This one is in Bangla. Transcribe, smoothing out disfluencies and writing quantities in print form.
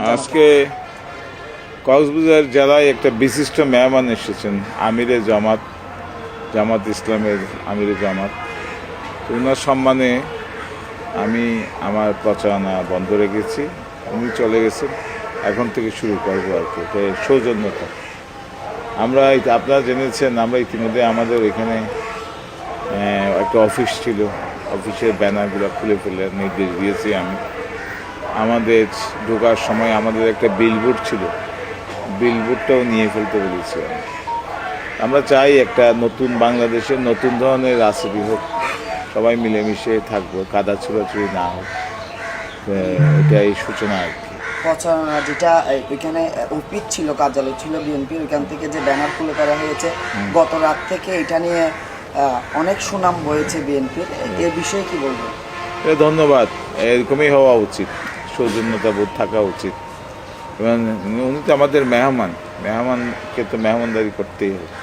আজকে কক্সবাজার জেলায় একটা বিশিষ্ট মেহমান এসেছেন, আমিরে জামাত ইসলামের আমিরে জামাত। ওনার সম্মানে আমি আমার প্রচারণা বন্ধ রেখেছি, উনি চলে গেছেন, এখন থেকে শুরু করবো আর কি। এটা সৌজন্যতা। আমরা আপনারা জেনেছেন, আমরা ইতিমধ্যে আমাদের এখানে একটা অফিস ছিল, অফিসের ব্যানারগুলো খুলে ফেলে নির্দেশ দিয়েছি আমি। আমাদের ঢোকার সময় আমাদের একটা বিলবোর্ড ছিল, বিলবোর্ডটাও নিয়ে ফেলতে বলেছি আমরা চাই একটা নতুন বাংলাদেশের নতুন ধরনের রাজনীতি হোক, সবাই মিলেমিশে থাকবো, কাদা ছোড়াছুড়ি না হোক। এটাই সূচনা আর কি। প্রচারণা যেটা ওইখানে অফিস ছিল, কার্যালয় ছিল বিএনপির, ওইখান থেকে যে ব্যানার খুলে করা হয়েছে গত রাত থেকে, এটা নিয়ে অনেক সুনাম বয়েছে বিএনপির। এ বিষয়ে কি বলবো? ধন্যবাদ। এরকমই হওয়া উচিত, সৌজন্যতা বোধ থাকা উচিত। এবং উনি তো আমাদের মেহমানকে তো মেহমানদারি করতেই হবে।